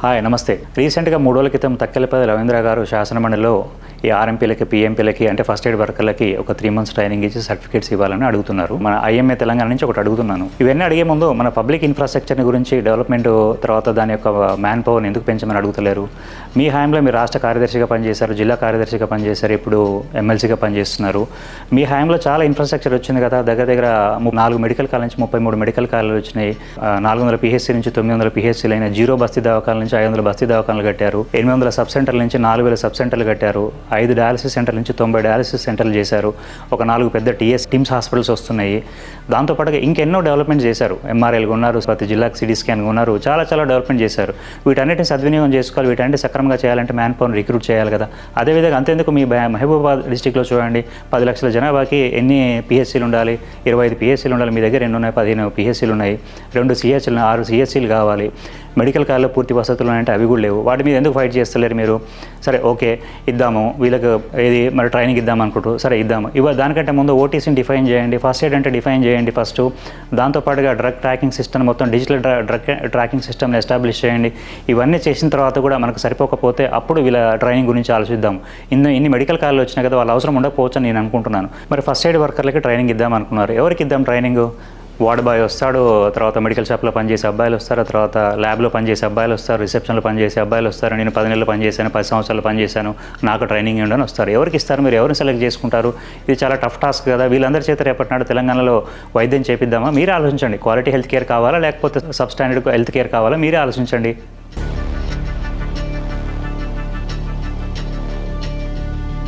Hi నమస్తే. రీసెంట్గా 3 రోజుల క్రితం తక్కెలపల్లి రవీంద్ర గారు శాసనమండలిలో ఈ ఆర్ఎంపీలకి పీఎంపీలకి అంటే ఫస్ట్ ఎయిడ్ వర్కర్లకి ఒక 3 months ట్రైనింగ్ ఇచ్చి సర్టిఫికేట్స్ ఇవ్వాలని అడుగుతున్నారు. మన ఐఎంఏ తెలంగాణ నుంచి ఒకటి అడుగుతున్నాను. ఇవన్నీ అడిగే ముందు మన పబ్లిక్ ఇన్ఫ్రాస్ట్రక్చర్ని గురించి డెవలప్మెంట్ తర్వాత దాని యొక్క మ్యాన్ పవర్ని ఎందుకు పెంచమని అడుగుతలేరు? మీ హయాంలో మీరు రాష్ట్ర కార్యదర్శిగా పనిచేశారు, జిల్లా కార్యదర్శిగా పనిచేశారు, ఇప్పుడు ఎమ్మెల్సీగా పనిచేస్తున్నారు. మీ హయాంలో చాలా ఇన్ఫ్రాస్ట్రక్చర్ వచ్చింది కదా, దగ్గర 4 మెడికల్ కాలేజ్ నుంచి 33 మెడికల్ కాలేజీలు వచ్చినాయి. 400 పిహెచ్సీ నుంచి 900 పిహెచ్సీలు అయినా, 0 బస్తీ దవాఖాల నుంచి 500 బస్తీ దవాఖానాలు కట్టారు. 800 సబ్ సెంటర్ల నుంచి 4000 సబ్ సెంటర్లు కట్టారు. 5 డయాలసిస్ సెంటర్ల నుంచి 90 డయాలసిస్ సెంటర్లు చేశారు. ఒక 4 పెద్ద టిమ్స్ హాస్పిటల్స్ వస్తున్నాయి. దాంతోపాటుగా ఇంకెన్నో డెవలప్మెంట్ చేశారు. ఎంఆర్ఐలు ఉన్నారు, ప్రతి జిల్లాకు సిటీ స్కాన్ ఉన్నారు, చాలా డెవలప్మెంట్ చేశారు. వీటన్నిటిని సద్వినియోగం చేసుకోవాలి. వీటన్నిటి సక్రమంగా చేయాలంటే మ్యాన్ పవర్ని రిక్రూట్ చేయాలి కదా. అదేవిధంగా అంతేందుకు మీ మహబూబాబాద్ డిస్టిక్లో చూడండి, 10 లక్షల జనాభాకి ఎన్ని పిహెచ్సీలు ఉండాలి? 25 పిహెచ్సీలు ఉండాలి. మీ దగ్గర ఎన్ని ఉన్నాయి? 15 పిహెచ్సీలు ఉన్నాయి. 2 సిహెచ్లు, 6 సిహెచ్సీలు కావాలి. మెడికల్ కాలేజ్లో పూర్తి వసతులు అంటే అవి కూడా లేవు. వాటి మీద ఎందుకు ఫైట్ చేస్తలేరు మీరు? సరే ఓకే ఇద్దాము, వీళ్ళకి ఏది మరి ట్రైనింగ్ ఇద్దాం అనుకుంటారు, సరే ఇద్దాము. దానికంటే ముందు ఓటీసీని డిఫైన్ చేయండి, ఫస్ట్ ఎయిడ్ అంటే డిఫైన్ చేయండి ఫస్ట్. దాంతోపాటుగా డ్రగ్ ట్రాకింగ్ సిస్టమ్, మొత్తం డిజిటల్ డ్రగ్ ట్రాకింగ్ సిస్టమ్ని ఎస్టాబ్లిష్ చేయండి. ఇవన్నీ చేసిన తర్వాత కూడా మనకు సరిపోకపోతే అప్పుడు వీళ్ళ ట్రైనింగ్ గురించి ఆలోచిద్దాం. ఇన్ని మెడికల్ కాలేజీలు వచ్చినాయి కదా, వాళ్ళ అవసరం ఉండకపోవచ్చు అని నేను అనుకుంటున్నాను. మరి ఫస్ట్ ఎయిడ్ వర్కర్లకి ట్రైనింగ్ ఇద్దాం అనుకున్నారు. ఎవరికి ఇద్దాం ట్రైనింగ్? వార్డ్ బాయ్ వస్తాడు, తర్వాత మెడికల్ షాప్లో పనిచేసే అబ్బాయిలు వస్తారు, తర్వాత ల్యాబ్లో పనిచేసే అబ్బాయిలు వస్తారు, రిసెప్షన్లో పనిచేసే అబ్బాయిలు వస్తారు. నేను 10 నెలలు పనిచేశాను, 10 సంవత్సరాలు పనిచేశాను, నాకు ట్రైనింగ్ ఇవ్వడానికి వస్తారు. ఎవరికి ఇస్తారు? మీరు ఎవరిని సెలెక్ట్ చేసుకుంటారు? ఇది చాలా టఫ్ టాస్క్ కదా. వీళ్ళందరి చేత రేపటి నాడు తెలంగాణలో వైద్యం చేపిద్దామా? మీరే ఆలోచించండి. క్వాలిటీ హెల్త్ కేర్ కావాలా, లేకపోతే సబ్ స్టాండర్డ్ హెల్త్ కేర్ కావాలా? మీరే ఆలోచించండి.